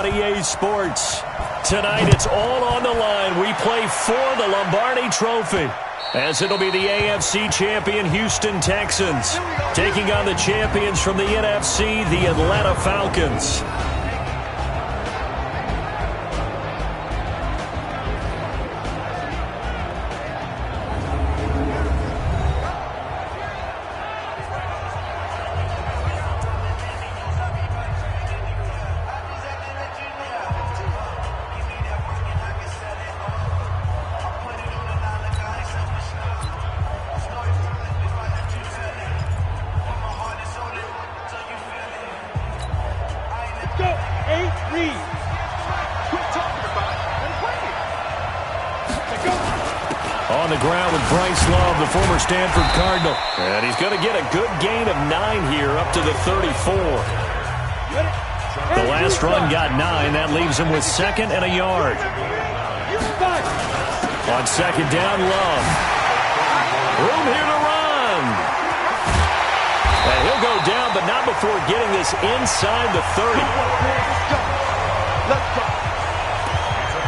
on EA Sports. Tonight, it's all on the line. We play for the Lombardi Trophy, as it'll be the AFC champion Houston Texans taking on the champions from the NFC, the Atlanta Falcons. On the ground with Bryce Love, the former Stanford Cardinal. And he's going to get a good gain of 9 here, up to the 34. The last run got 9. That leaves him with second and a yard. On second down, Love. Room here to run. And he'll go down, but not before getting this inside the 30.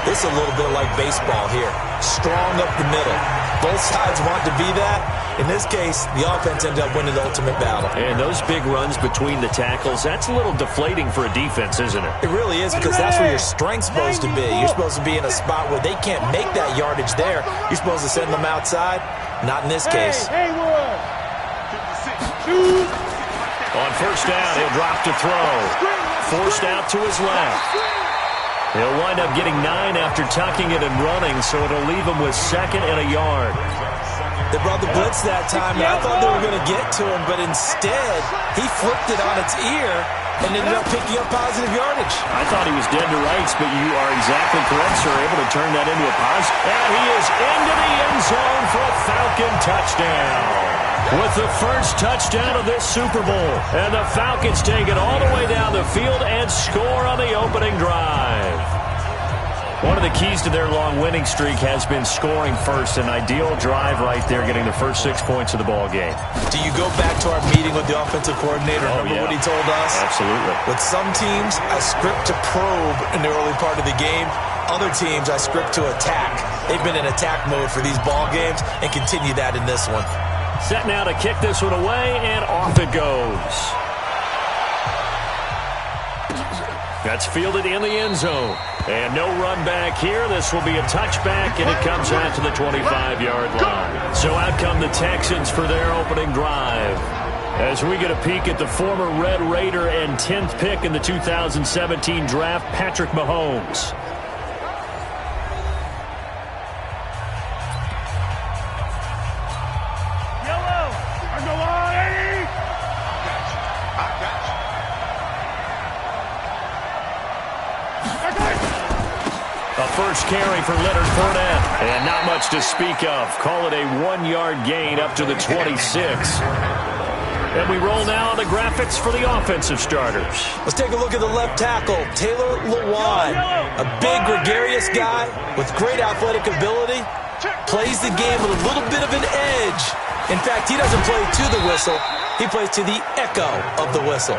This is a little bit like baseball here. Strong up the middle. Both sides want to be that. In this case, the offense ended up winning the ultimate battle. And those big runs between the tackles, that's a little deflating for a defense, isn't it? It really is, because that's where your strength's supposed to be. You're supposed to be in a spot where they can't make that yardage there. You're supposed to send them outside. Not in this case. On first down, he'll drop to throw. Forced out to his left. He'll wind up getting 9 after tucking it and running, so it'll leave him with second and a yard. They brought the blitz that time, and I thought they were going to get to him, but instead, he flipped it on its ear and ended up picking up positive yardage. I thought he was dead to rights, but you are exactly correct, sir. Able to turn that into a positive. And he is into the end zone for a Falcon touchdown. With the first touchdown of this Super Bowl. And the Falcons take it all the way down the field and score on the opening drive. One of the keys to their long winning streak has been scoring first. An ideal drive right there, getting the first 6 points of the ball game. Do you go back to our meeting with the offensive coordinator? Remember what he told us? Absolutely. With some teams, I script to probe in the early part of the game. Other teams, I script to attack. They've been in attack mode for these ball games and continue that in this one. Set now to kick this one away, and off it goes. That's fielded in the end zone. And no run back here. This will be a touchback, and it comes out to the 25-yard line. So out come the Texans for their opening drive. As we get a peek at the former Red Raider and 10th pick in the 2017 draft, Patrick Mahomes. First carry for Leonard Fournette. And not much to speak of. Call it a 1-yard gain up to the 26. And we roll now on the graphics for the offensive starters. Let's take a look at the left tackle, Taylor Lewan. A big, gregarious guy with great athletic ability. Plays the game with a little bit of an edge. In fact, he doesn't play to the whistle. He plays to the echo of the whistle.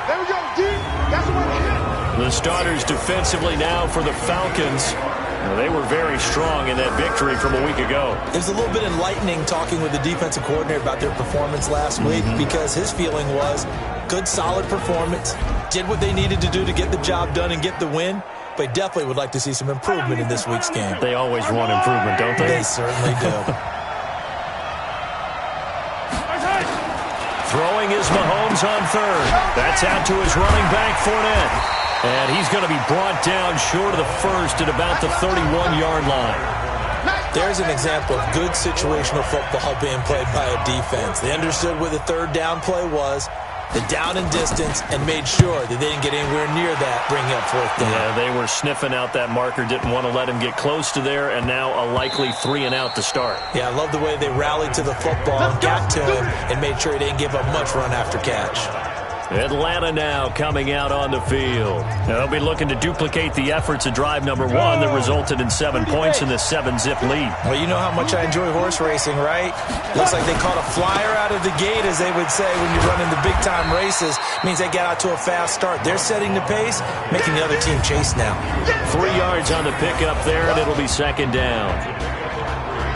There we go, D. That's what it is. The starters defensively now for the Falcons. They were very strong in that victory from a week ago. It was a little bit enlightening talking with the defensive coordinator about their performance last week, because his feeling was good, solid performance, did what they needed to do to get the job done and get the win, but definitely would like to see some improvement in this week's game. They always want improvement, don't they? They certainly do. Throwing is Mahomes on third. That's out to his running back, Fournette. And he's going to be brought down short of the first at about the 31-yard line. There's an example of good situational football being played by a defense. They understood where the third down play was, the down and distance, and made sure that they didn't get anywhere near that, bringing up fourth down. Yeah, they were sniffing out that marker, didn't want to let him get close to there, and now a likely 3-and-out to start. Yeah, I love the way they rallied to the football and got to him and made sure he didn't give up much run after catch. Atlanta now coming out on the field. They'll be looking to duplicate the efforts of drive number 1 that resulted in 7 points in the 7-zip lead. Well, you know how much I enjoy horse racing, right? Looks like they caught a flyer out of the gate, as they would say when you're running the big-time races. Means they get out to a fast start. They're setting the pace, making the other team chase now. 3 yards on the pickup there, and it'll be second down.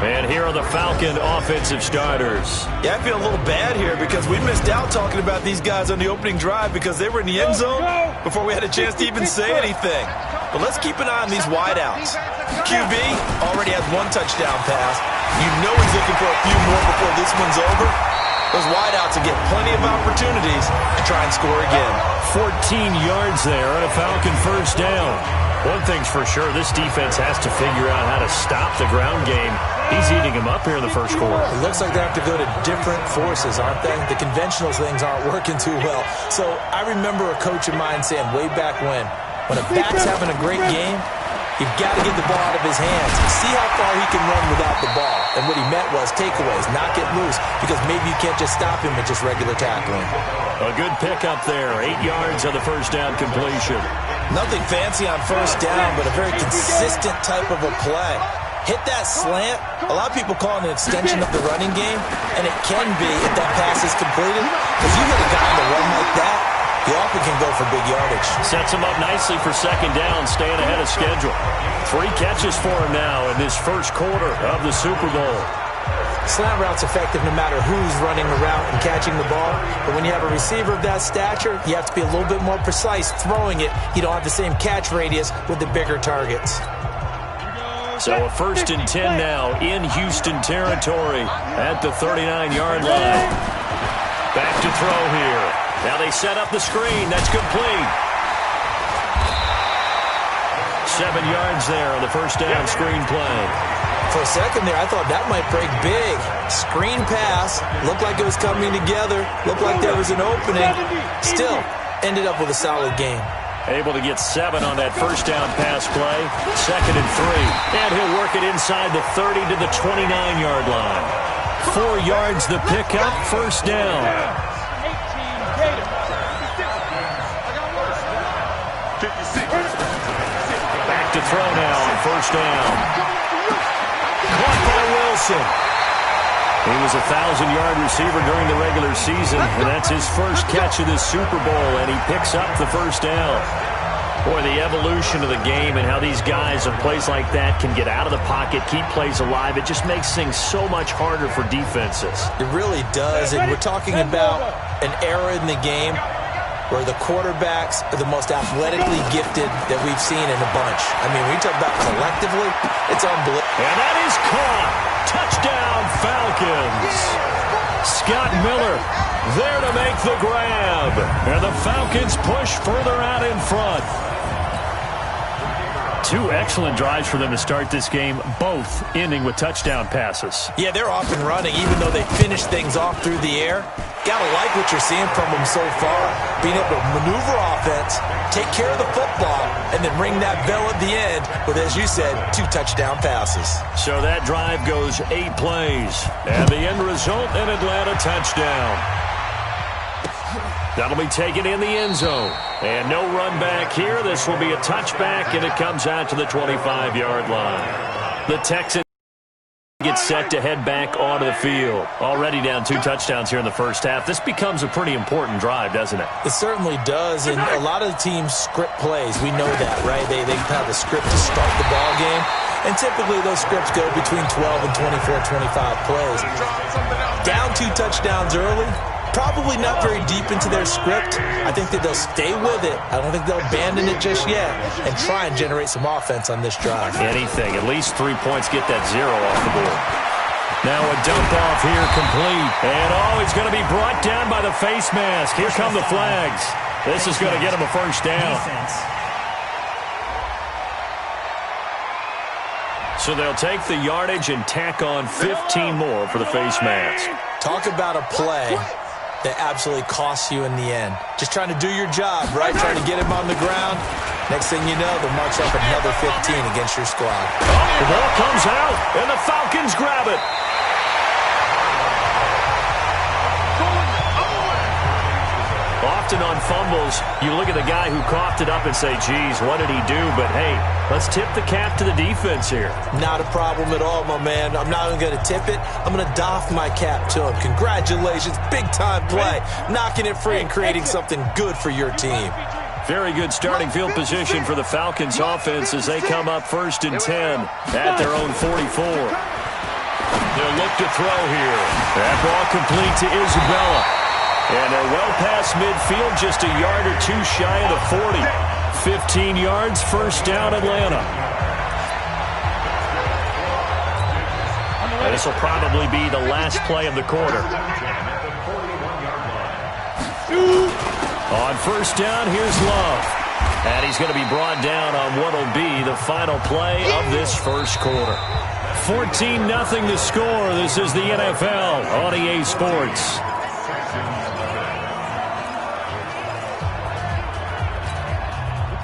And here are the Falcon offensive starters. Yeah, I feel a little bad here because we missed out talking about these guys on the opening drive because they were in the end zone before we had a chance to even say anything. But let's keep an eye on these wideouts. QB already has 1 touchdown pass. You know he's looking for a few more before this one's over. Those wideouts will get plenty of opportunities to try and score again. 14 yards there on a Falcon first down. One thing's for sure, this defense has to figure out how to stop the ground game. He's eating him up here in the first quarter. It looks like they have to go to different forces, aren't they? The conventional things aren't working too well. So I remember a coach of mine saying way back when a back's having a great game, you've got to get the ball out of his hands. See how far he can run without the ball. And what he meant was takeaways, not get loose, because maybe you can't just stop him with just regular tackling. A good pickup there. 8 yards on the first down completion. Nothing fancy on first down, but a very consistent type of a play. Hit that slant. A lot of people call it an extension of the running game, and it can be if that pass is completed. Because you hit a guy on the run like that, he often can go for big yardage. Sets him up nicely for second down, staying ahead of schedule. 3 catches for him now in this first quarter of the Super Bowl. Slant route's effective no matter who's running the route and catching the ball. But when you have a receiver of that stature, you have to be a little bit more precise throwing it. You don't have the same catch radius with the bigger targets. So a 1st and 10 now in Houston territory at the 39-yard line. Back to throw here. Now they set up the screen. That's complete. 7 yards there on the first down screen play. For a second there, I thought that might break big. Screen pass. Looked like it was coming together. Looked like there was an opening. Still, ended up with a solid game. Able to get 7 on that first down pass play. 2nd and 3. And he'll work it inside the 30 to the 29-yard line. 4 yards the pickup. First down. Back to throw now on first down. Caught by Wilson. He was a 1,000-yard receiver during the regular season, and that's his first catch of this Super Bowl, and he picks up the first down. Boy, the evolution of the game and how these guys on plays like that can get out of the pocket, keep plays alive, it just makes things so much harder for defenses. It really does, and we're talking about an era in the game where the quarterbacks are the most athletically gifted that we've seen in a bunch. I mean, when you talk about collectively, it's unbelievable. And that is caught. Touchdown, Falcons. Scott Miller there to make the grab. And the Falcons push further out in front. 2 excellent drives for them to start this game, both ending with touchdown passes. Yeah, they're off and running, even though they finished things off through the air. Gotta like what you're seeing from them so far. Being able to maneuver offense, take care of the football, and then ring that bell at the end with, as you said, 2 touchdown passes. So that drive goes 8 plays. And the end result, an Atlanta touchdown. That'll be taken in the end zone. And no run back here. This will be a touchback, and it comes out to the 25-yard line. The Texans get set to head back onto the field. Already down 2 touchdowns here in the first half. This becomes a pretty important drive, doesn't it? It certainly does, and a lot of the teams script plays. We know that, right? They have a script to start the ball game, and typically those scripts go between 12 and 24, 25 plays. Down 2 touchdowns early, probably not very deep into their script. I think that they'll stay with it. I don't think they'll abandon it just yet and try and generate some offense on this drive. Anything. At least 3 points. Get that 0 off the board. Now a dump off here complete. And he's going to be brought down by the face mask. Here come the flags. This is going to get him a first down. So they'll take the yardage and tack on 15 more for the face mask. Talk about a play that absolutely costs you in the end. Just trying to do your job, right? Trying to get him on the ground. Next thing you know, they'll march up another 15 against your squad. The ball comes out, and the Falcons grab it. often on fumbles, you look at the guy who coughed it up and say, geez, what did he do? But, hey, let's tip the cap to the defense here. Not a problem at all, my man. I'm not even going to tip it. I'm going to doff my cap to him. Congratulations. Big-time play. Knocking it free and creating something good for your team. Very good starting field position for the Falcons offense as they come up 1st and 10 at their own 44. They'll look to throw here. That ball complete to Isabella. And they're well past midfield, just a yard or two shy of the 40. 15 yards, first down, Atlanta. This will probably be the last play of the quarter. On first down, here's Love. And he's going to be brought down on what will be the final play of this first quarter. 14-0 the score. This is the NFL on EA Sports.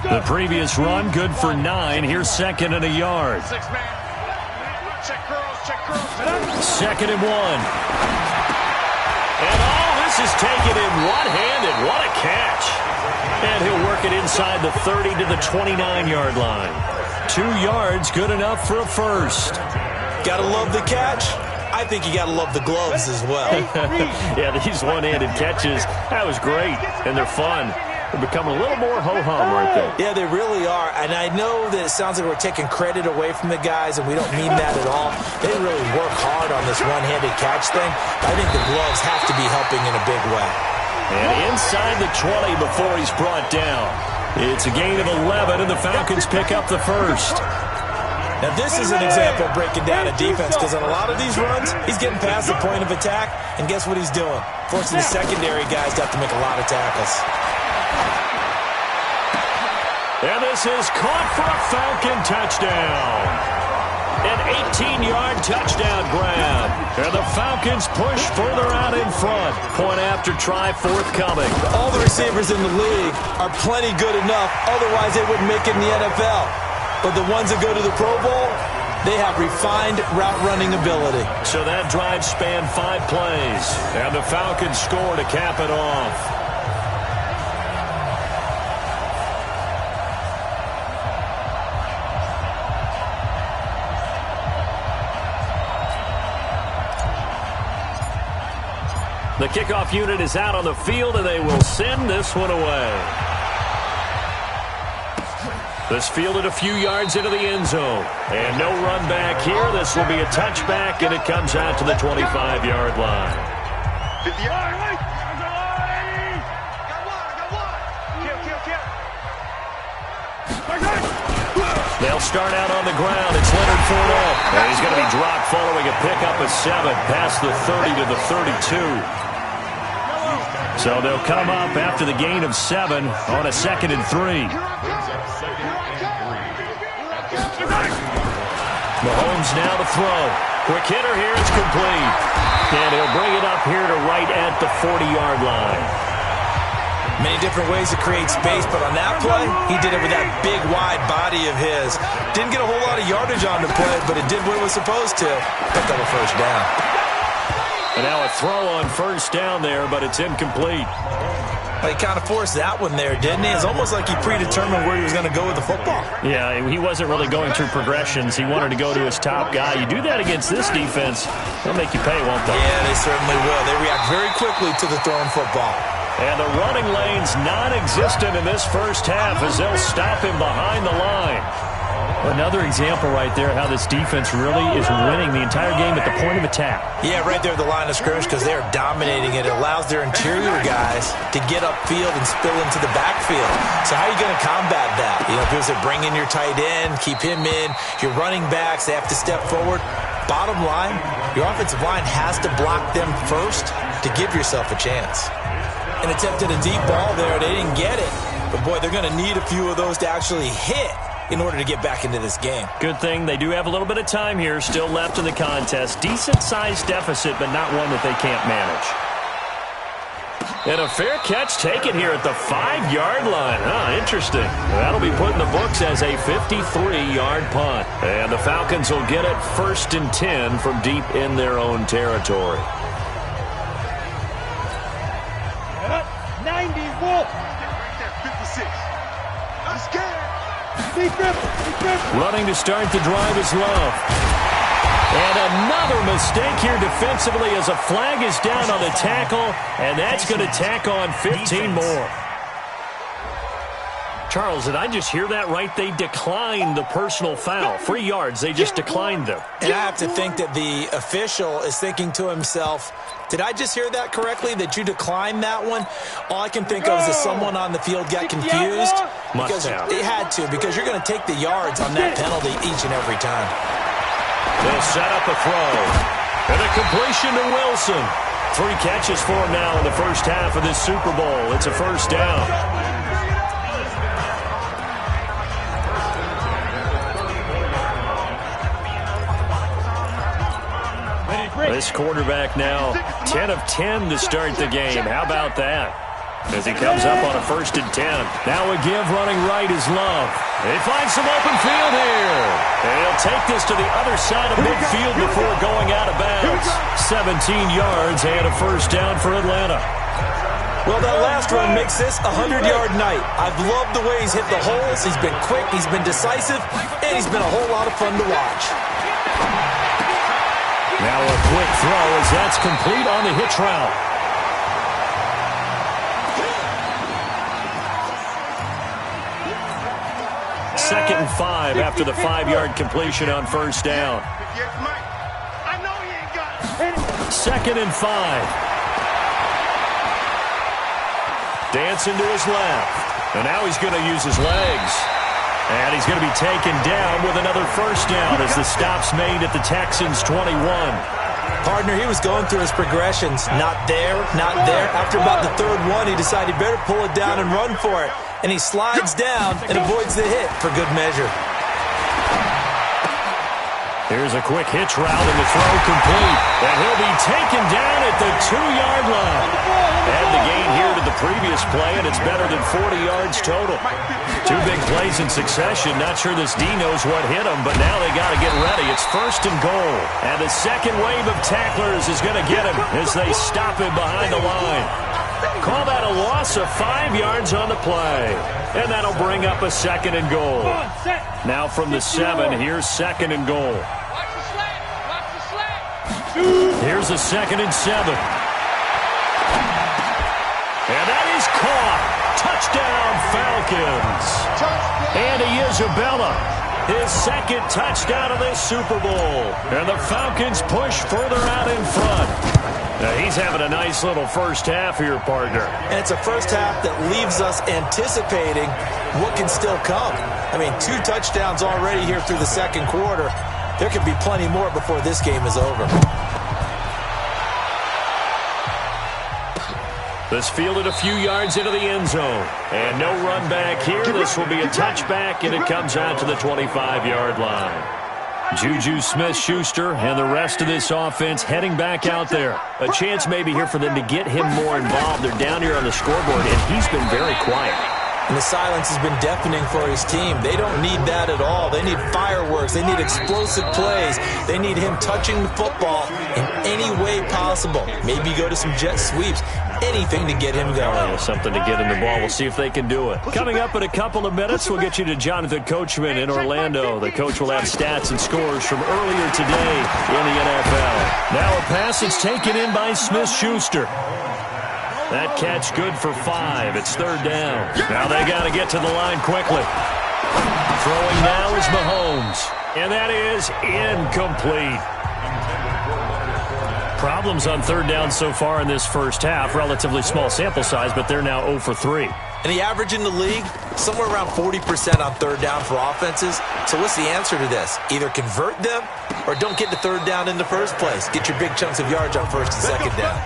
The previous run, good for 9. Here's 2nd and a yard. 2nd and 1. And this is taken in one-handed. What a catch. And he'll work it inside the 30 to the 29-yard line. 2 yards, good enough for a first. Gotta love the catch. I think you gotta love the gloves as well. Yeah, these one-handed catches, that was great, and they're fun. They're becoming a little more ho-hum right there. Yeah, they really are. And I know that it sounds like we're taking credit away from the guys, and we don't mean that at all. They really work hard on this one-handed catch thing. I think the gloves have to be helping in a big way. And inside the 20 before he's brought down. It's a gain of 11, and the Falcons pick up the first. Now, this is an example of breaking down a defense, because on a lot of these runs, he's getting past the point of attack, and guess what he's doing? Forcing the secondary guys to have to make a lot of tackles. And this is caught for a Falcon touchdown. An 18-yard touchdown grab. And the Falcons push further out in front. Point after try forthcoming. All the receivers in the league are plenty good enough. Otherwise, they wouldn't make it in the NFL. But the ones that go to the Pro Bowl, they have refined route-running ability. So that drive spanned 5 plays. And the Falcons score to cap it off. The kickoff unit is out on the field, and they will send this one away. This fielded a few yards into the end zone. And no run back here. This will be a touchback, and it comes out to the 25-yard line. They'll start out on the ground. It's Leonard Fournette. And he's going to be dropped following a pickup of 7 past the 30 to the 32. So they'll come up after the gain of 7 on a 2nd and 3. Mahomes now to throw. Quick hitter here. It's complete. And he'll bring it up here to right at the 40-yard line. Many different ways to create space, but on that play, he did it with that big, wide body of his. Didn't get a whole lot of yardage on the play, but it did what it was supposed to. Picked up a first down. And now a throw on first down there, but it's incomplete. Well, he kind of forced that one there, didn't he? It's almost like he predetermined where he was going to go with the football. Yeah, he wasn't really going through progressions. He wanted to go to his top guy. You do that against this defense, they'll make you pay, won't they? Yeah, they certainly will. They react very quickly to the thrown football. And the running lane's non-existent in this first half as they'll stop him behind the line. Another example right there how this defense really is winning the entire game at the point of attack. Yeah, right there at the line of scrimmage because they're dominating it. It allows their interior guys to get upfield and spill into the backfield. So how are you going to combat that? You know, because they bring in your tight end, keep him in. Your running backs, they have to step forward. Bottom line, your offensive line has to block them first to give yourself a chance. And attempted a deep ball there. They didn't get it. But, boy, they're going to need a few of those to actually hit in order to get back into this game. Good thing they do have a little bit of time here still left in the contest. Decent-sized deficit, but not one that they can't manage. And a fair catch taken here at the 5-yard line. Interesting. That'll be put in the books as a 53-yard punt. And the Falcons will get it 1st and 10 from deep in their own territory. 91. Running to start the drive is Love. And another mistake here defensively as a flag is down on the tackle, and that's going to tack on 15 more. Charles, did I just hear that right? They declined the personal foul. 3 yards, they just declined them. And I have to think that the official is thinking to himself, did I just hear that correctly, that you declined that one? All I can think of is that someone on the field got confused. Must have. It had to, because you're going to take the yards on that penalty each and every time. They'll set up a throw. And a completion to Wilson. 3 catches for him now in the first half of this Super Bowl. It's a first down. This quarterback now 10 of 10 to start the game. How about that? As he comes up on a 1st and 10. Now a give running right is Love. They find some open field here. And he'll take this to the other side of midfield before going out of bounds. 17 yards and a first down for Atlanta. Well, that last run makes this a 100-yard night. I've loved the way he's hit the holes. He's been quick, he's been decisive, and he's been a whole lot of fun to watch. Now a quick throw as that's complete on the hitch route. Second and 5 after the 5-yard completion on first down. Second and 5. Dancing to his left. And now he's going to use his legs. And he's going to be taken down with another first down as the stop's made at the Texans' 21. Partner, he was going through his progressions. Not there, not there. After about the 3rd one, he decided he better pull it down and run for it. And he slides down and avoids the hit for good measure. Here's a quick hitch route and the throw complete. And he'll be taken down at the 2-yard line. Add the gain here to the previous play, and it's better than 40 yards total. 2 big plays in succession. Not sure this D knows what hit him, but now they got to get ready. It's 1st and goal. And the second wave of tacklers is going to get him as they stop him behind the line. Call that a loss of 5 yards on the play. And that'll bring up a 2nd and goal. Now from the 7, here's 2nd and goal. Here's a 2nd and 7. And that is caught. Touchdown, Falcons. Andy Isabella, his 2nd touchdown of this Super Bowl. And the Falcons push further out in front. Now he's having a nice little first half here, partner. And it's a first half that leaves us anticipating what can still come. I mean, 2 touchdowns already here through the 2nd quarter. There could be plenty more before this game is over. This fielded a few yards into the end zone. And no run back here. This will be a touchback, and it comes out to the 25-yard line. Juju Smith-Schuster and the rest of this offense heading back out there. A chance maybe here for them to get him more involved. They're down here on the scoreboard, and he's been very quiet. And the silence has been deafening for his team. They don't need that at all. They need fireworks. They need explosive plays. They need him touching the football in any way possible. Maybe go to some jet sweeps. Anything to get him going. Something to get him the ball. We'll see if they can do it. Coming up in a couple of minutes, we'll get you to Jonathan Coachman in Orlando. The coach will have stats and scores from earlier today in the NFL. Now a pass is taken in by Smith-Schuster. That catch good for 5. It's 3rd down. Now they got to get to the line quickly. Throwing now is Mahomes. And that is incomplete. Problems on 3rd down so far in this first half. Relatively small sample size, but they're now 0 for 3. And the average in the league, somewhere around 40% on 3rd down for offenses. So what's the answer to this? Either convert them or don't get to 3rd down in the first place. Get your big chunks of yards on 1st and 2nd down.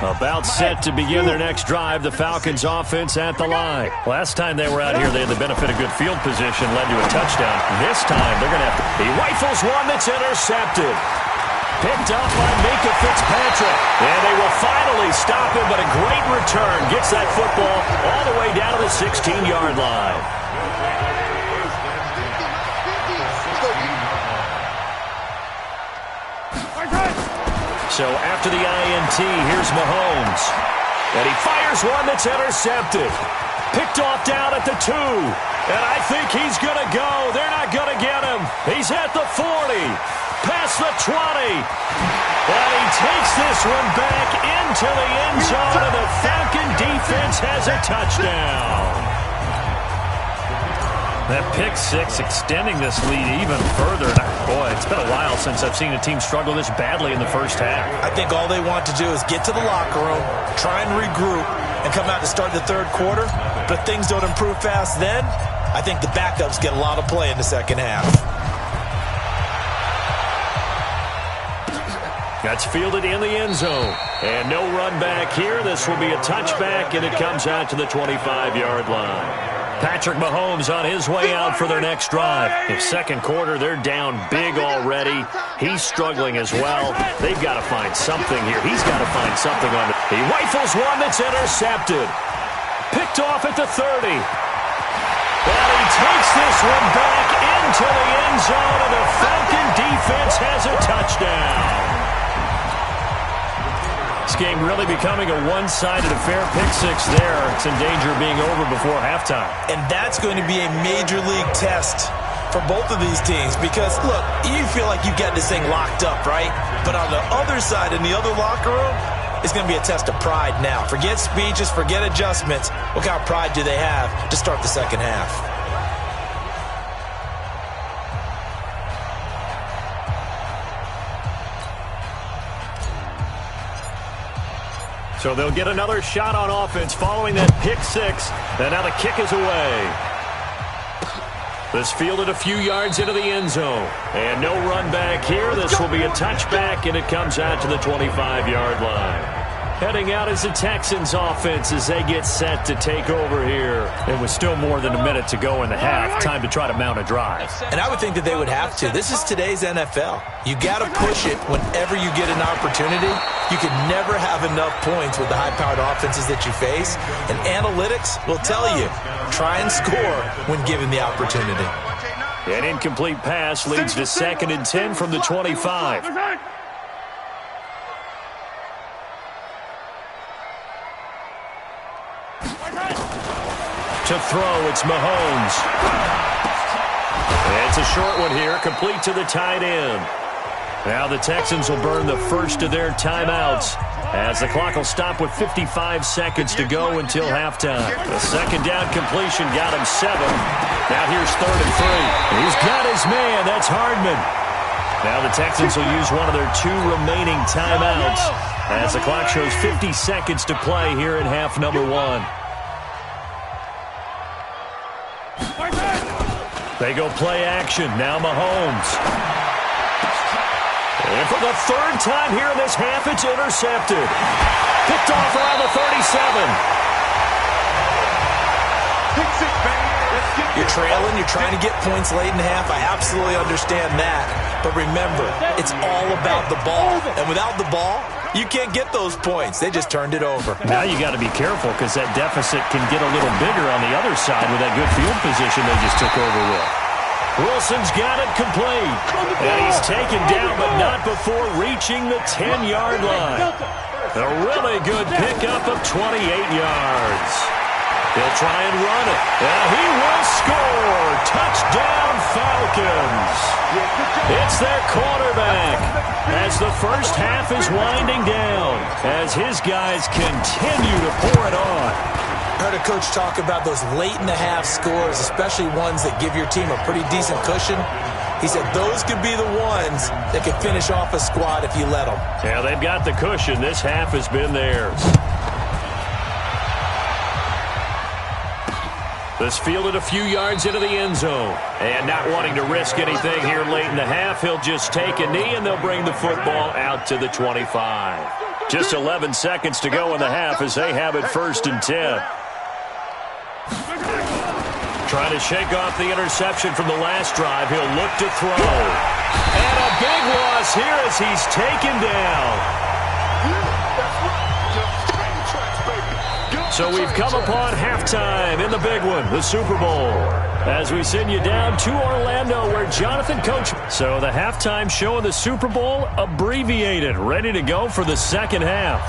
About set to begin their next drive, the Falcons offense at the line. Last time they were out here, they had the benefit of good field position, led to a touchdown. This time, they're going to have to... He rifles one that's intercepted. Picked up by Minka Fitzpatrick. And they will finally stop him, but a great return gets that football all the way down to the 16-yard line. So after the INT, here's Mahomes. And he fires one that's intercepted. Picked off down at the 2. And I think he's going to go. They're not going to get him. He's at the 40. Past the 20. And he takes this one back into the end zone, and the Falcon defense has a touchdown. That pick six extending this lead even further. Boy, it's been a while since I've seen a team struggle this badly in the first half. I think all they want to do is get to the locker room, try and regroup, and come out to start the third quarter. But if things don't improve fast then, I think the backups get a lot of play in the second half. That's fielded in the end zone. And no run back here. This will be a touchback, and it comes out to the 25-yard line. Patrick Mahomes on his way out for their next drive. In second quarter, they're down big already. He's struggling as well. They've got to find something here. He's got to find something on it. He rifles one that's intercepted. Picked off at the 30. Well, he takes this one back into the end zone, and the Falcon defense has a touchdown. This game really becoming a one-sided affair. Pick six there. It's in danger of being over before halftime. And that's going to be a major league test for both of these teams because, look, you feel like you've got this thing locked up, right? But on the other side, in the other locker room, it's going to be a test of pride now. Forget speeches, forget adjustments. What kind of pride do they have to start the second half? So they'll get another shot on offense following that pick six. And now the kick is away. This fielded a few yards into the end zone. And no run back here. This will be a touchback, and it comes out to the 25-yard line. Heading out is the Texans offense as they get set to take over here. And with still more than a minute to go in the half, time to try to mount a drive. And I would think that they would have to. This is today's NFL. You got to push it whenever you get an opportunity. You can never have enough points with the high-powered offenses that you face. And analytics will tell you, try and score when given the opportunity. An incomplete pass leads to 2nd and 10 from the 25. To throw, it's Mahomes. It's a short one here, complete to the tight end. Now the Texans will burn the first of their timeouts as the clock will stop with 55 seconds to go until halftime. The second down completion got him 7. Now here's 3rd and 3. He's got his man. That's Hardman. Now the Texans will use one of their 2 remaining timeouts as the clock shows 50 seconds to play here in half number 1. They go play action. Now Mahomes. And for the 3rd time here in this half, it's intercepted. Picked off around the 37. You're trailing. You're trying to get points late in the half. I absolutely understand that. But remember, it's all about the ball. And without the ball, you can't get those points. They just turned it over. Now you got to be careful because that deficit can get a little bigger on the other side with that good field position they just took over with. Wilson's got it complete. And he's taken down, but not before reaching the 10-yard line. A really good pickup of 28 yards. He'll try and run it. And he will score. Touchdown, Falcons. It's their quarterback as the first half is winding down as his guys continue to pour it on. I heard a coach talk about those late-in-the-half scores, especially ones that give your team a pretty decent cushion. He said those could be the ones that could finish off a squad if you let them. Yeah, they've got the cushion. This half has been theirs. This fielded a few yards into the end zone. And not wanting to risk anything here late in the half, he'll just take a knee and they'll bring the football out to the 25. Just 11 seconds to go in the half as they have it 1st and 10. Trying to shake off the interception from the last drive. He'll look to throw. And a big loss here as he's taken down. So we've come upon halftime in the big one, the Super Bowl, as we send you down to Orlando where Jonathan coached. So the halftime show of the Super Bowl abbreviated, ready to go for the second half.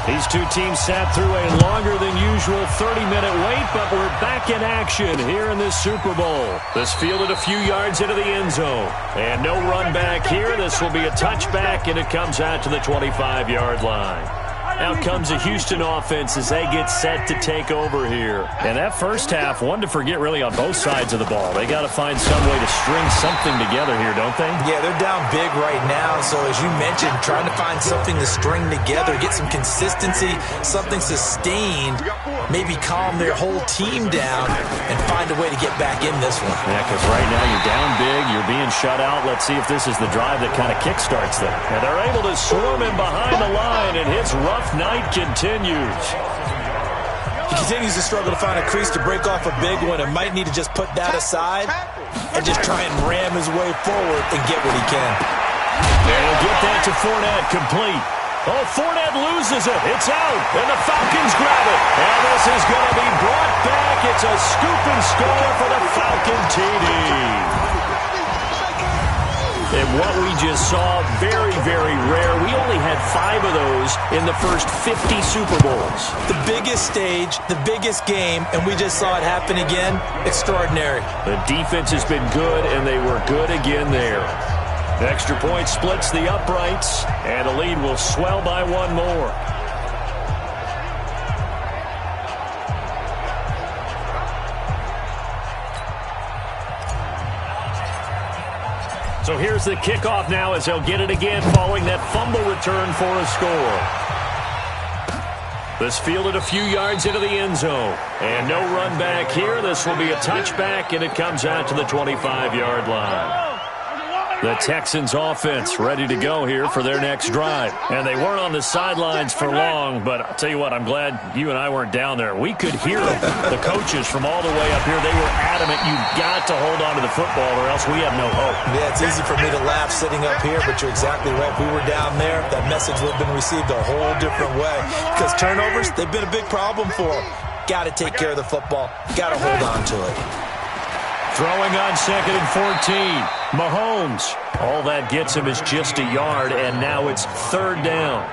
These two teams sat through a longer than usual 30-minute wait, but we're back in action here in this Super Bowl. This fielded a few yards into the end zone. And no run back here. This will be a touchback, and it comes out to the 25-yard line. Out comes the Houston offense as they get set to take over here. And that first half, one to forget really on both sides of the ball. They got to find some way to string something together here, don't they? Yeah, they're down big right now. So as you mentioned, trying to find something to string together, get some consistency, something sustained, maybe calm their whole team down and find a way to get back in this one. Yeah, because right now you're down big, you're being shut out. Let's see if this is the drive that kind of kickstarts them. And they're able to swarm him behind the line, and his rough night continues. He continues to struggle to find a crease to break off a big one and might need to just put that aside and just try and ram his way forward and get what he can. And he'll get that to Fournette, complete. Oh, Fournette loses it. It's out, and the Falcons grab it. And this is going to be brought back. It's a scoop and score for the Falcon TD. And what we just saw, very, very rare. We only had 5 of those in the first 50 Super Bowls. The biggest stage, the biggest game, and we just saw it happen again. Extraordinary. The defense has been good, and they were good again there. The extra point splits the uprights, and the lead will swell by one more. So here's the kickoff now as they'll get it again following that fumble return for a score. This fielded a few yards into the end zone. And no run back here. This will be a touchback, and it comes out to the 25-yard line. The Texans offense ready to go here for their next drive. And they weren't on the sidelines for long, but I'll tell you what, I'm glad you and I weren't down there. We could hear them. The coaches from all the way up here, they were adamant, you've got to hold on to the football or else we have no hope. Yeah, it's easy for me to laugh sitting up here, but you're exactly right. If we were down there, that message would have been received a whole different way. Because turnovers, they've been a big problem for them. Got to take care of the football. Got to hold on to it. Throwing on 2nd and 14. Mahomes. All that gets him is just a yard, and now it's 3rd down.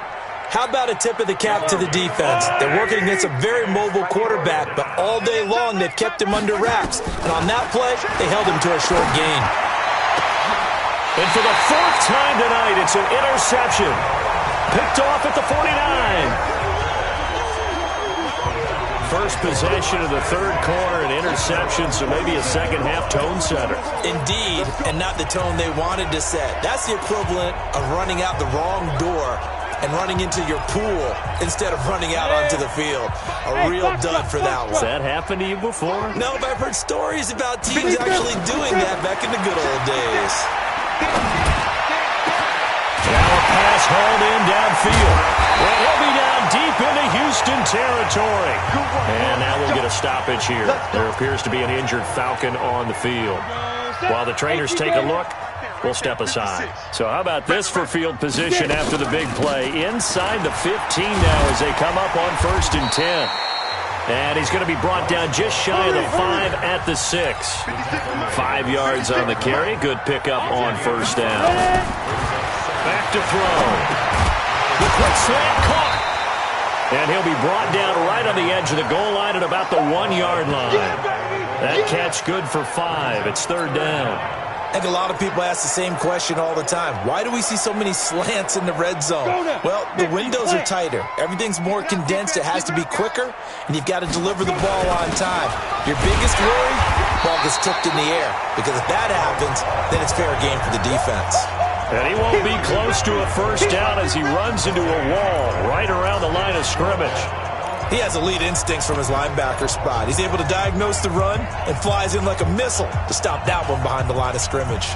How about a tip of the cap to the defense? They're working against a very mobile quarterback, but all day long they've kept him under wraps. And on that play, they held him to a short gain. And for the 4th time tonight, it's an interception. Picked off at the 49. First possession of the 3rd quarter, an interception, so maybe a second-half tone setter. Indeed, and not the tone they wanted to set. That's the equivalent of running out the wrong door and running into your pool instead of running out onto the field. A real dud for that one. Has that happened to you before? No, but I've heard stories about teams actually doing that back in the good old days. Now a pass hauled in downfield. Well, he'll be down deep into Houston territory. And now we'll get a stoppage here. There appears to be an injured Falcon on the field. While the trainers take a look, we'll step aside. So how about this for field position after the big play? Inside the 15 now as they come up on 1st and 10. And he's going to be brought down just shy of the 5 at the 6. 5 yards on the carry. Good pickup on 1st down. Back to throw. The quick slant caught. And he'll be brought down right on the edge of the goal line at about the 1-yard line. That catch good for 5. It's 3rd down. I think a lot of people ask the same question all the time. Why do we see so many slants in the red zone? Well, the windows are tighter. Everything's more condensed. It has to be quicker, and you've got to deliver the ball on time. Your biggest worry, ball gets tipped in the air. Because if that happens, then it's fair game for the defense. And he won't be close to a 1st down as he runs into a wall right around the line of scrimmage. He has elite instincts from his linebacker spot. He's able to diagnose the run and flies in like a missile to stop that one behind the line of scrimmage.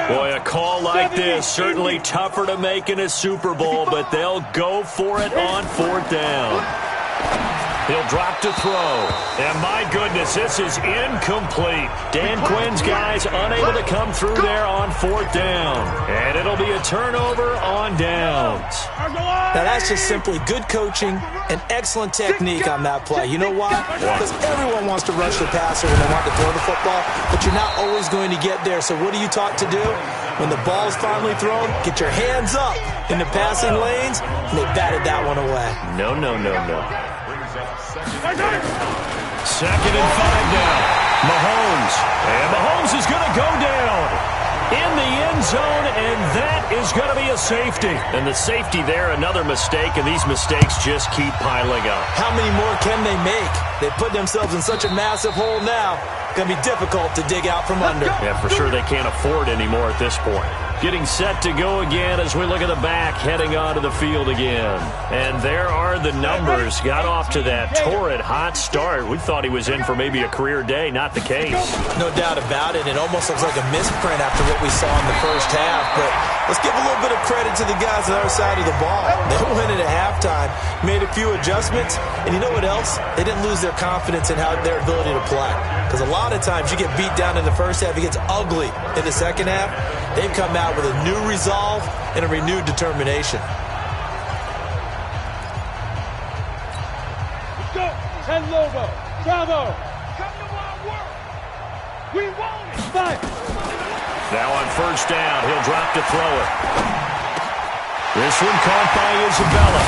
Boy, a call like this, certainly tougher to make in a Super Bowl, but they'll go for it on 4th down. He'll drop to throw. And my goodness, this is incomplete. Dan Quinn's guys unable to come through there on 4th down. And it'll be a turnover on downs. Now that's just simply good coaching and excellent technique on that play. You know why? Because everyone wants to rush the passer when they want to throw the football, but you're not always going to get there. So what are you taught to do? When the ball's finally thrown, get your hands up in the passing lanes, and they batted that one away. No. 2nd and 5 now. Mahomes. And Mahomes is going to go down in the end zone, and that is going to be a safety. And the safety there, another mistake, and these mistakes just keep piling up. How many more can they make? They put themselves in such a massive hole now. Going to be difficult to dig out from under. Yeah, for sure they can't afford anymore at this point. Getting set to go again as we look at the back, heading onto the field again. And there are the numbers. Got off to that torrid hot start. We thought he was in for maybe a career day. Not the case. No doubt about it. It almost looks like a misprint after what we saw in the first half. But let's give a little bit of credit to the guys on the other side of the ball. They went in at halftime, made a few adjustments, and you know what else? They didn't lose their confidence in their ability to play. Because a lot of times you get beat down in the first half, it gets ugly in the second half. They've come out with a new resolve and a renewed determination. Let's go. 10 logo. Bravo. Come to our work. We want it. 5. Now on 1st down, he'll drop to throw it. This one caught by Isabella.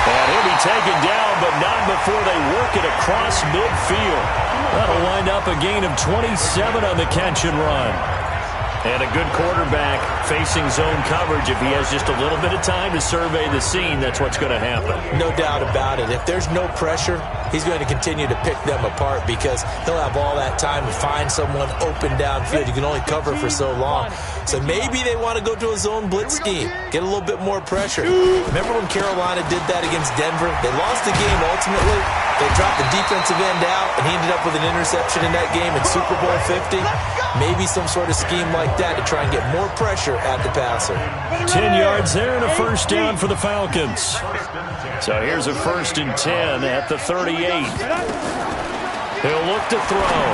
And he'll be taken down, but not before they work it across midfield. That'll wind up a gain of 27 on the catch and run. And a good quarterback facing zone coverage. If he has just a little bit of time to survey the scene, that's what's going to happen. No doubt about it. If there's no pressure, he's going to continue to pick them apart because he'll have all that time to find someone open downfield. You can only cover for so long. So maybe they want to go to a zone blitz scheme, get a little bit more pressure. Remember when Carolina did that against Denver? They lost the game ultimately. They dropped the defensive end out, and he ended up with an interception in that game in Super Bowl 50. Maybe some sort of scheme like that to try and get more pressure at the passer. 10 yards there and a 1st down for the Falcons. So here's a 1st and 10 at the 38. He'll look to throw.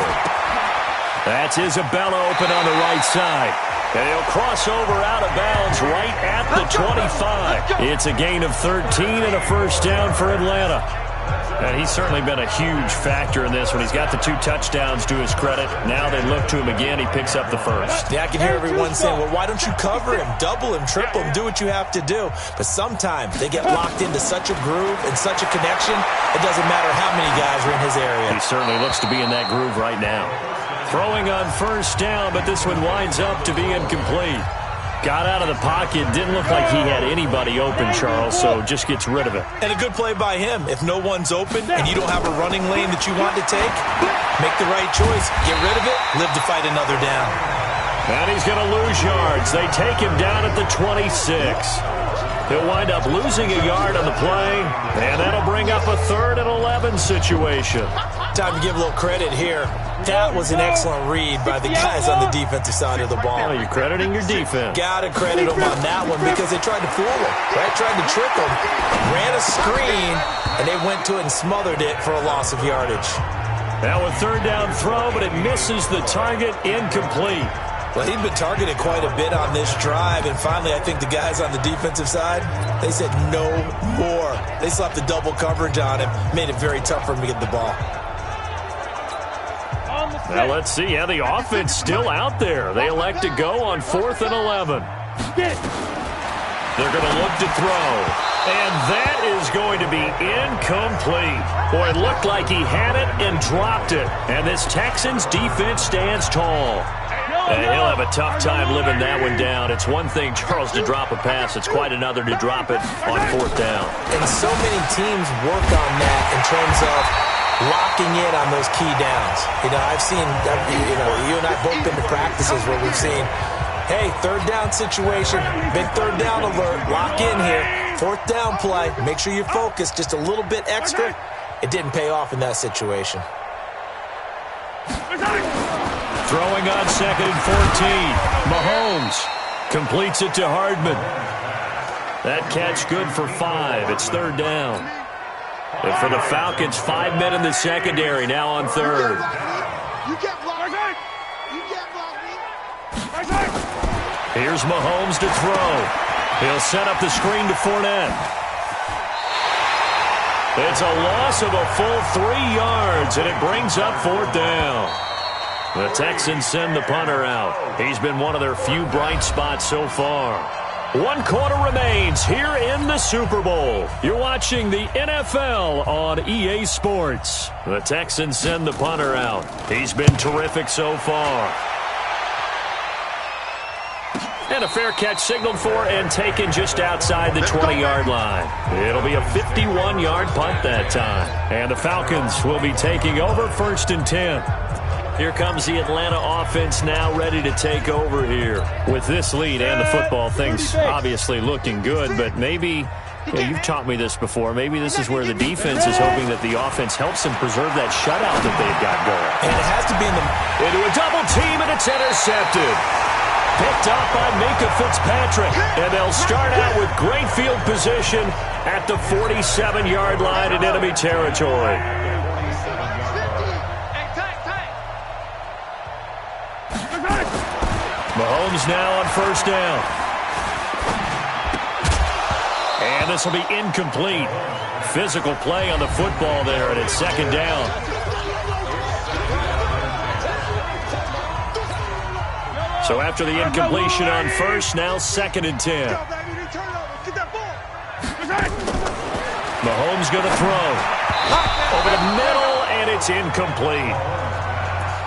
That's Isabella open on the right side. And he'll cross over out of bounds right at the 25. It's a gain of 13 and a 1st down for Atlanta. And he's certainly been a huge factor in this when he's got the 2 touchdowns to his credit. Now they look to him again. He picks up the 1st. Yeah, I can hear everyone saying, well, why don't you cover him, double him, triple him, do what you have to do. But sometimes they get locked into such a groove and such a connection, it doesn't matter how many guys are in his area. He certainly looks to be in that groove right now. Throwing on 1st down, but this one winds up to be incomplete. Got out of the pocket. Didn't look like he had anybody open, Charles, so just gets rid of it. And a good play by him. If no one's open and you don't have a running lane that you want to take, make the right choice. Get rid of it. Live to fight another down. And he's going to lose yards. They take him down at the 26. He'll wind up losing a yard on the play, and that'll bring up a 3rd and 11 situation. Time to give a little credit here. That was an excellent read by the guys on the defensive side of the ball. Well, you're crediting your defense. Gotta credit them on that one because they tried to fool him, right? Tried to trick him. Ran a screen, and they went to it and smothered it for a loss of yardage. Now a 3rd down throw, but it misses the target, incomplete. Well, he'd been targeted quite a bit on this drive, and finally I think the guys on the defensive side, they said no more. They slapped the double coverage on him, made it very tough for him to get the ball. Now let's see. Yeah, the offense still out there. They elect to go on 4th and 11. They're going to look to throw. And that is going to be incomplete. Boy, it looked like he had it and dropped it. And this Texans defense stands tall. And he'll have a tough time living that one down. It's one thing, Charles, to drop a pass. It's quite another to drop it on 4th down. And so many teams work on that in terms of locking in on those key downs. You know, I've seen, you and I both been to practices where we've seen, hey, 3rd down situation, big 3rd down alert, lock in here, 4th down play, make sure you're focused just a little bit extra. It didn't pay off in that situation. Throwing on 2nd and 14. Mahomes completes it to Hardman. That catch good for 5. It's 3rd down. And for the Falcons, 5 men in the secondary, now on third. You can't block me. You can't block me. Here's Mahomes to throw. He'll set up the screen to Fournette. It's a loss of a full 3 yards, and it brings up 4th down. The Texans send the punter out. He's been one of their few bright spots so far. 1 quarter remains here in the Super Bowl. You're watching the NFL on EA Sports. The Texans send the punter out. He's been terrific so far. And a fair catch signaled for and taken just outside the 20-yard line. It'll be a 51-yard punt that time. And the Falcons will be taking over 1st and 10. Here comes the Atlanta offense now ready to take over here. With this lead and the football, things obviously looking good, but maybe, you've taught me this before, maybe this is where the defense is hoping that the offense helps them preserve that shutout that they've got going. And it has to be into a double team, and it's intercepted. Picked up by Minka Fitzpatrick, and they'll start out with great field position at the 47-yard line in enemy territory. Mahomes now on 1st down. And this will be incomplete. Physical play on the football there, and it's 2nd down. So after the incompletion on 1st, now 2nd and 10. Mahomes going to throw. Over the middle, and it's incomplete.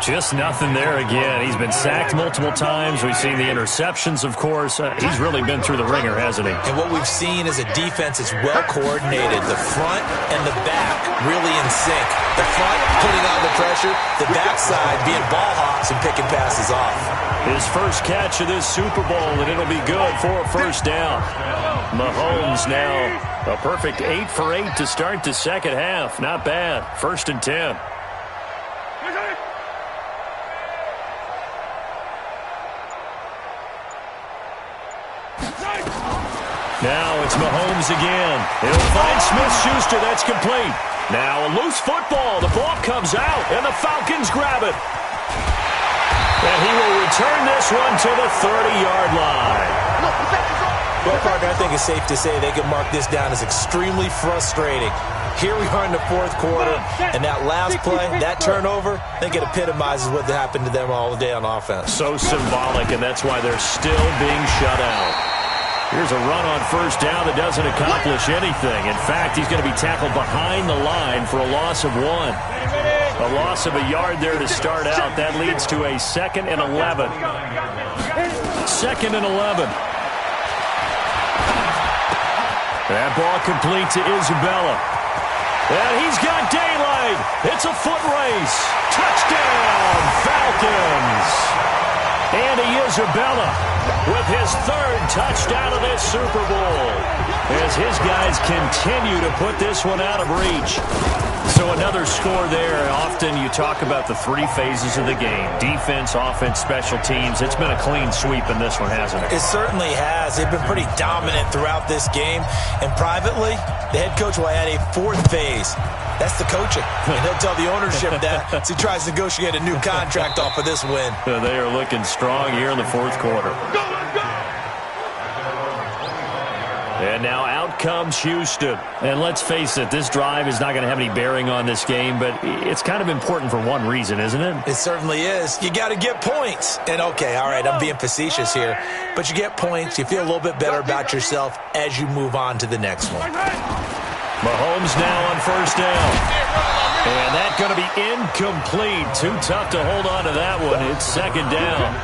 Just nothing there again. He's been sacked multiple times. We've seen the interceptions, of course. He's really been through the ringer, hasn't he? And what we've seen is a defense that's well coordinated. The front and the back really in sync. The front putting on the pressure. The backside being ball hawks and picking passes off. His first catch of this Super Bowl, and it'll be good for a 1st down. Mahomes now a perfect 8 for 8 to start the 2nd half. Not bad. 1st and 10. Now it's Mahomes again. He'll find Smith-Schuster. That's complete. Now a loose football. The ball comes out, and the Falcons grab it. And he will return this one to the 30-yard line. Well, partner, I think it's safe to say they can mark this down as extremely frustrating. Here we are in the 4th quarter, and that last play, that turnover, I think it epitomizes what happened to them all day on offense. So symbolic, and that's why they're still being shut out. Here's a run on 1st down that doesn't accomplish anything. In fact, he's going to be tackled behind the line for a loss of 1. A loss of a yard there to start out. That leads to a 2nd and 11. 2nd and 11. That ball complete to Isabella. And he's got daylight. It's a foot race. Touchdown, Falcons. Andy Isabella with his 3rd touchdown of this Super Bowl as his guys continue to put this one out of reach. So another score there. Often you talk about the 3 phases of the game. Defense, offense, special teams. It's been a clean sweep in this one, hasn't it? It certainly has. They've been pretty dominant throughout this game. And privately, the head coach will add a 4th phase. That's the coaching. And he'll tell the ownership that as he tries to negotiate a new contract off of this win. They are looking strong here in the 4th quarter. And now out comes Houston. And let's face it, this drive is not going to have any bearing on this game, but it's kind of important for one reason, isn't it? It certainly is. You got to get points. And okay, all right, I'm being facetious here, but you get points, you feel a little bit better about yourself as you move on to the next one. Mahomes now on 1st down. And that's going to be incomplete. Too tough to hold on to that one. It's 2nd down.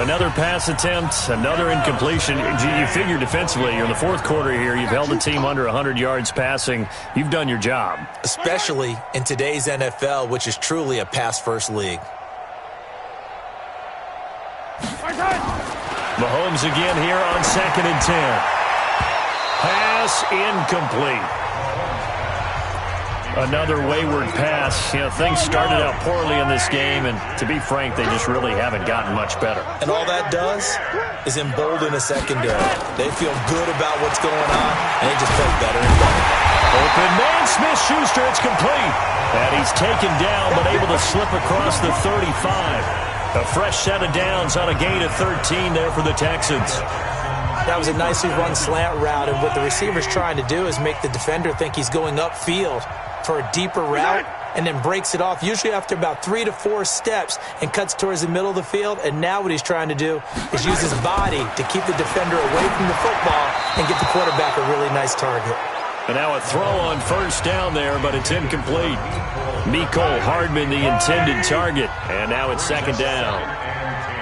Another pass attempt, another incompletion. You figure defensively, you're in the 4th quarter here. You've held the team under 100 yards passing. You've done your job. Especially in today's NFL, which is truly a pass-first league. Mahomes again here on 2nd and 10. Pass incomplete. Another wayward pass. You know, things started out poorly in this game, and to be frank, they just really haven't gotten much better. And all that does is embolden a secondary. They feel good about what's going on, and they just play better and better. Open man, Smith-Schuster, it's complete. And he's taken down, but able to slip across the 35. A fresh set of downs on a gain of 13 there for the Texans. That was a nicely run slant route, and what the receiver's trying to do is make the defender think he's going upfield for a deeper route, and then breaks it off, usually after about 3 to 4 steps, and cuts towards the middle of the field. And now what he's trying to do is use his body to keep the defender away from the football and get the quarterback a really nice target. And now a throw on first down there, but it's incomplete. Mecole Hardman, the intended target. And now it's second down.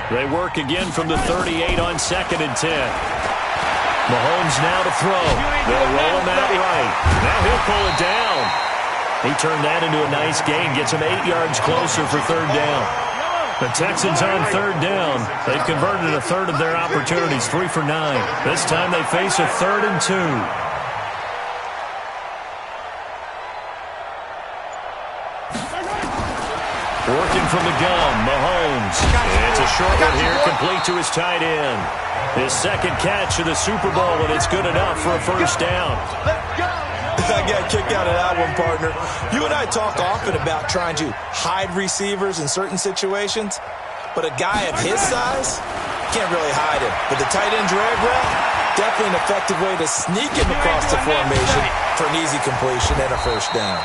They work again from the 38 on 2nd and 10. Mahomes now to throw. They'll roll him out right. Now he'll pull it down. He turned that into a nice gain. Gets him 8 yards closer for third down. The Texans on third down. They've converted a third of their opportunities, 3 for 9. This time they face a 3rd and 2. Working from the gun, Mahomes. It's a short one here, complete to his tight end. His second catch of the Super Bowl, and it's good enough for a first down. I got a kick out of that one, partner. You and I talk often about trying to hide receivers in certain situations, but a guy of his size can't really hide him. But the tight end drag route, definitely an effective way to sneak him across the formation for an easy completion and a first down.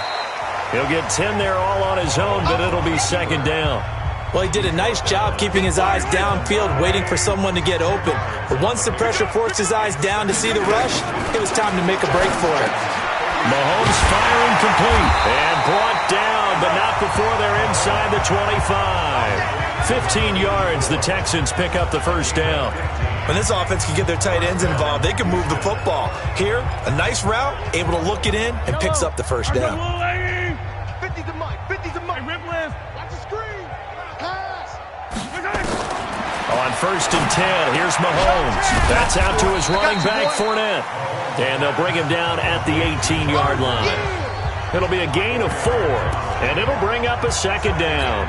He'll get 10 there all on his own, but it'll be second down. Well, he did a nice job keeping his eyes downfield, waiting for someone to get open. But once the pressure forced his eyes down to see the rush, it was time to make a break for it. Mahomes firing complete and brought down, but not before they're inside the 25. 15 yards, the Texans pick up the first down. When this offense can get their tight ends involved, they can move the football. Here, a nice route, able to look it in, and picks up the first down. 50 to Mike. 50 to Mike. Rip left. Watch the screen. Pass. On 1st and 10, here's Mahomes. That's out to his running back, Fournette. And they'll bring him down at the 18-yard line. It'll be a gain of 4, and it'll bring up a second down.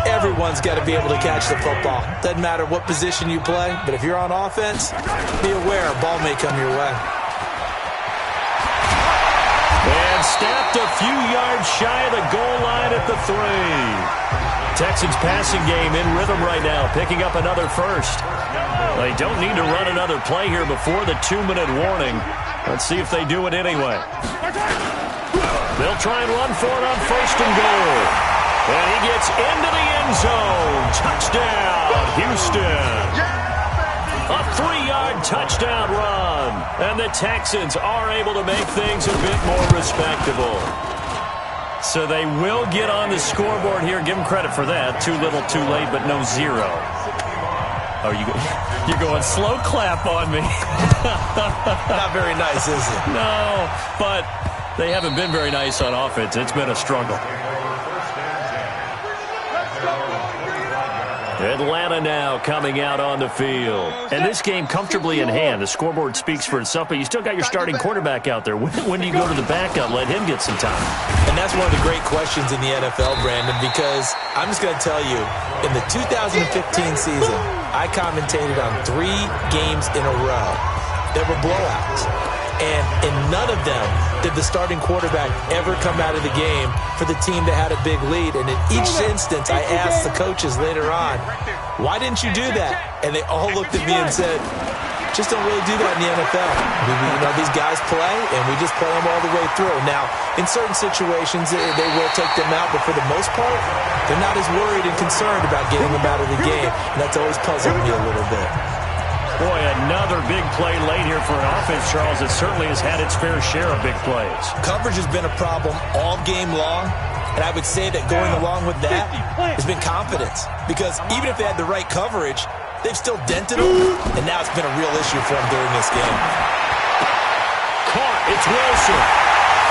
Everyone's got to be able to catch the football. Doesn't matter what position you play, but if you're on offense, be aware a ball may come your way. And snapped a few yards shy of the goal line at the 3. Texans passing game in rhythm right now, picking up another first. They don't need to run another play here before the 2-minute warning. Let's see if they do it anyway. They'll try and run for it on 1st and goal. And he gets into the end zone. Touchdown, Houston. A 3-yard touchdown run. And the Texans are able to make things a bit more respectable. So they will get on the scoreboard here. Give them credit for that. Too little, too late, but no 0. Oh, you're going slow clap on me. Not very nice, is it? No, but they haven't been very nice on offense. It's been a struggle. Atlanta now coming out on the field. And this game comfortably in hand. The scoreboard speaks for itself, but you still got your starting quarterback out there. When do you go to the backup? Let him get some time. And that's one of the great questions in the NFL, Brandon, because I'm just going to tell you, in the 2015 season, I commentated on 3 games in a row that were blowouts. And in none of them did the starting quarterback ever come out of the game for the team that had a big lead. And in each instance, I asked the coaches later on, why didn't you do that? And they all looked at me and said, just don't really do that in the NFL. These guys play, and we just play them all the way through. Now, in certain situations, they will take them out, but for the most part, they're not as worried and concerned about getting them out of the game. And that's always puzzled me a little bit. Boy, another big play late here for an offense, Charles, that certainly has had its fair share of big plays. Coverage has been a problem all game long, and I would say that going along with that has been confidence. Because even if they had the right coverage, they've still dented them, and now it's been a real issue for them during this game. Caught, it's Wilson.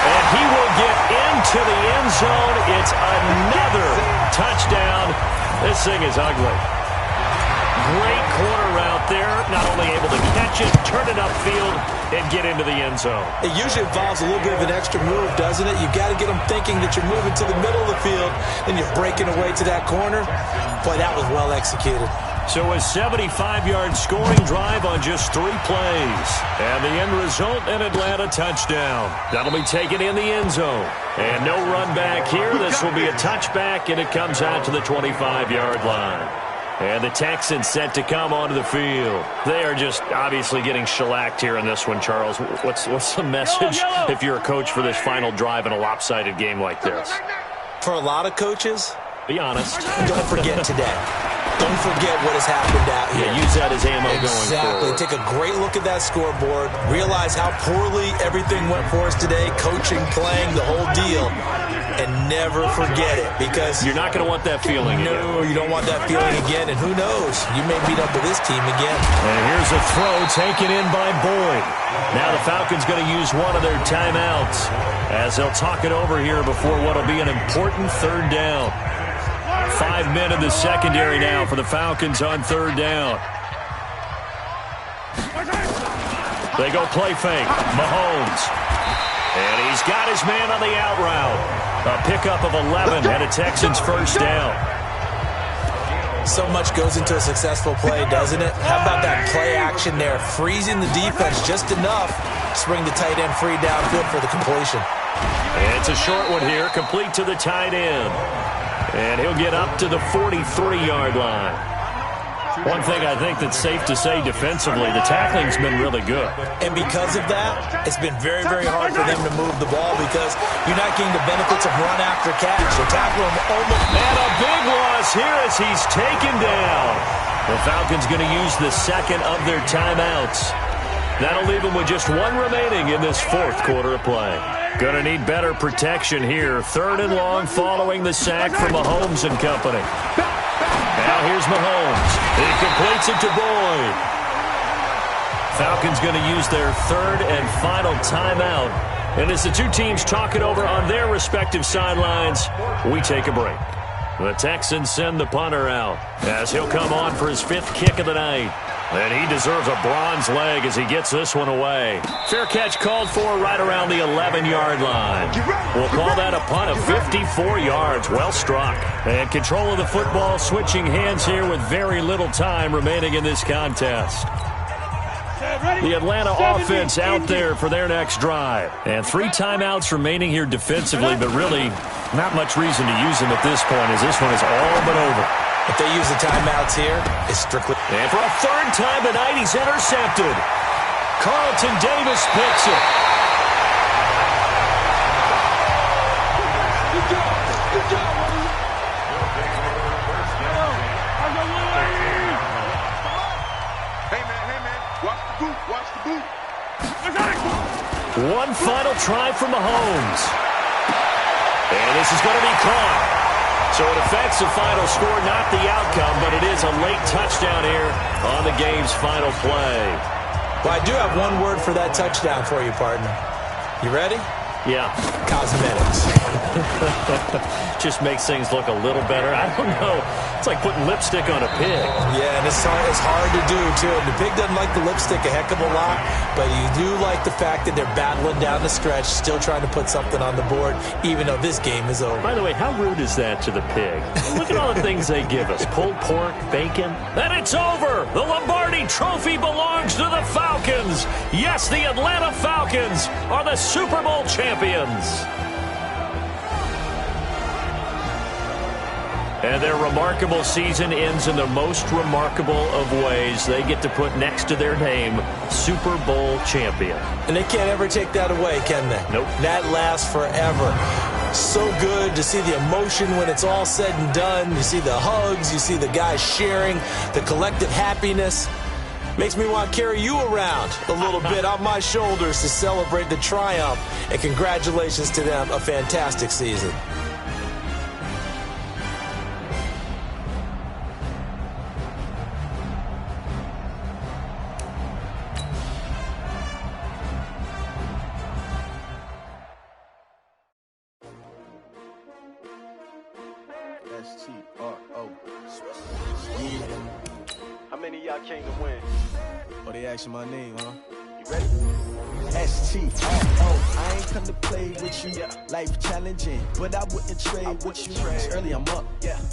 And he will get into the end zone. It's another touchdown. This thing is ugly. Great corner route there. Not only able to catch it, turn it upfield, and get into the end zone. It usually involves a little bit of an extra move, doesn't it? You've got to get them thinking that you're moving to the middle of the field, and you're breaking away to that corner. Boy, that was well executed. So a 75-yard scoring drive on just 3 plays. And the end result, an Atlanta touchdown. That'll be taken in the end zone. And no run back here. This will be a touchback, and it comes out to the 25-yard line. And the Texans set to come onto the field. They are just obviously getting shellacked here in this one, Charles. What's the message if you're a coach for this final drive in a lopsided game like this? For a lot of coaches, be honest. Don't forget today. Don't forget what has happened out here. Yeah, use that as ammo going forward. Exactly. Take a great look at that scoreboard. Realize how poorly everything went for us today. Coaching, playing, the whole deal. And never forget it, because you're not going to want that feeling again. No, you don't want that feeling again. And who knows? You may meet up with this team again. And here's a throw taken in by Boyd. Now the Falcons going to use one of their timeouts as they'll talk it over here before what will be an important 3rd down. 5 men in the secondary now for the Falcons on 3rd down. They go play fake. Mahomes. And he's got his man on the out route. A pickup of 11 and a Texans 1st down. So much goes into a successful play, doesn't it? How about that play action there? Freezing the defense just enough to bring the tight end free downfield for the completion. And it's a short one here, complete to the tight end. And he'll get up to the 43-yard line. One thing I think that's safe to say defensively, the tackling's been really good. And because of that, it's been very, very hard for them to move the ball because you're not getting the benefits of run after catch. They're tackling almost. And a big loss here as he's taken down. The Falcons going to use the 2nd of their timeouts. That'll leave them with just 1 remaining in this 4th quarter of play. Going to need better protection here. 3rd and long following the sack from Mahomes and company. Now here's Mahomes. He completes it to Boyd. Falcons going to use their 3rd and final timeout. And as the two teams talk it over on their respective sidelines, we take a break. The Texans send the punter out as he'll come on for his 5th kick of the night. And he deserves a bronze leg as he gets this one away. Fair catch called for right around the 11-yard line. We'll call that a punt of 54 yards. Well struck. And control of the football switching hands here with very little time remaining in this contest. The Atlanta offense out there for their next drive. And 3 timeouts remaining here defensively, but really not much reason to use them at this point as this one is all but over. If they use the timeouts here, it's strictly. And for a 3rd time tonight, he's intercepted. Carlton Davis picks it. Good job. Good job. Hey, man. Watch the boot. Watch the boot. One final try from Mahomes. And this is going to be caught. So it affects the final score, not the outcome, but it is a late touchdown here on the game's final play. Well, I do have one word for that touchdown for you, partner. You ready? Yeah. Cosmetics. Just makes things look a little better. I don't know. It's like putting lipstick on a pig. Yeah, and it's hard to do, too. And the pig doesn't like the lipstick a heck of a lot, but you do like the fact that they're battling down the stretch, still trying to put something on the board, even though this game is over. By the way, how rude is that to the pig? Look at all the things they give us. Pulled pork, bacon. And it's over! The Lombardi Trophy belongs to the Falcons! Yes, the Atlanta Falcons are the Super Bowl champions! And their remarkable season ends in the most remarkable of ways. They get to put next to their name, Super Bowl champion. And they can't ever take that away, can they? Nope. That lasts forever. So good to see the emotion when it's all said and done. You see the hugs, you see the guys sharing, the collective happiness. Makes me want to carry you around a little bit on my shoulders to celebrate the triumph. And congratulations to them, a fantastic season. S-T-R-O. How many of y'all came to win? Oh, they asking my name, huh? You ready? S-T I ain't come to play with you. Life challenging, but I wouldn't trade with you. It's early, I'm up.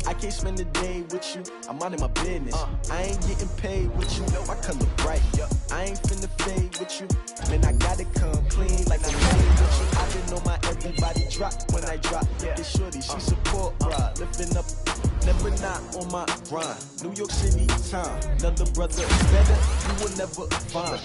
I can't spend the day with you. I'm out of my business. I ain't getting paid with you. My color bright. I ain't finna fade with you. Man, I gotta come clean like I'm made with you. I didn't know my everybody drop when I drop. This shorty, she support ride, lifting up. Never not on my grind. New York City time. Another brother better, you will never find.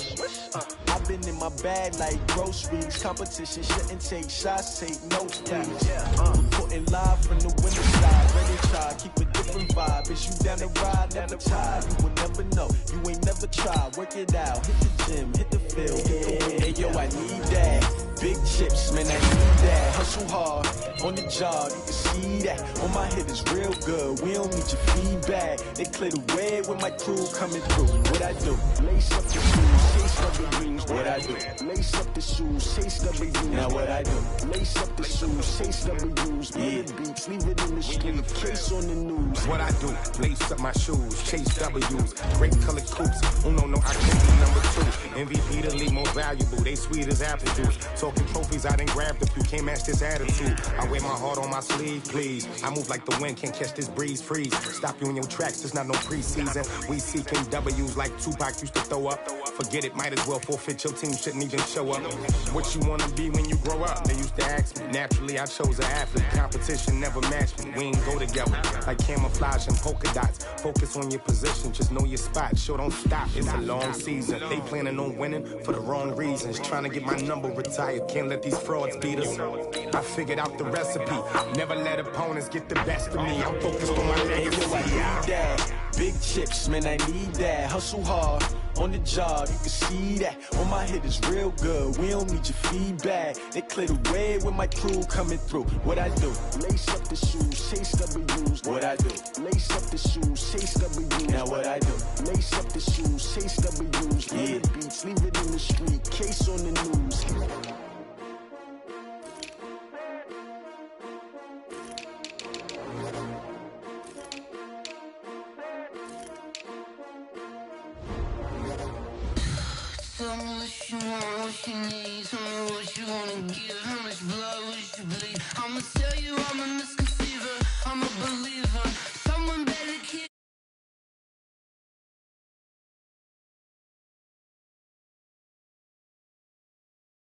I've been in my bag like groceries. Competition shouldn't take shots, take no please. Reporting live from the winter side. Ready try, keep a different vibe. Is you down the ride, never tired. You will never know, you ain't never tried. Work it out, hit the gym, hit the field, hit the wind. Hey yo, I need that. Big chips, man, I need that. Hustle hard, on the job, you can see that. On my head is real good, we don't need your feedback. They clear the way with my crew coming through. What I do? Lace up the shoes, chase W's. What I do? Lace up the shoes, chase W's. Now what I do? Lace up the shoes, chase W's. Yeah, beats, leave it in the street, case on the news. What I do? Lace up my shoes, chase W's. Great color coops, oh no, I can't be number 2. MVP the league more valuable, they sweet as apple juice. Talking trophies, I done grabbed a few, can't match this attitude. I wear my heart on my sleeve, please. I move like the wind, can't catch this breeze, freeze. Stop you in your tracks, there's not no preseason. We seeking W's like Tupac used to throw up. Forget it, might as well forfeit, your team shouldn't even show up. What you wanna be when you grow up? They used to ask me. Naturally, I chose an athlete. Competition never matched me. We ain't go together like camouflage and polka dots. Focus on your position, just know your spot. Sure, don't stop, it's a long season. They planning on winning for the wrong reasons. Trying to get my number retired, can't let these frauds beat us. I figured out the recipe. Never let opponents get the best of me. I'm focused on my legacy. I need that. Big chips, man, I need that. Hustle hard, on the job, you can see that. On my head is real good, we don't need your feedback. They clear the way with my crew coming through. What I do? Lace up the shoes, chase W's. What I do? Lace up the shoes, chase W's. Now what I do? Lace up the shoes, chase W's. Yeah, beats, leave it in the street, case on the news. Tell me what you want, what you need. Tell me what you wanna give. How much blood would you bleed? I'ma tell you I'm a misconceiver. I'm a believer.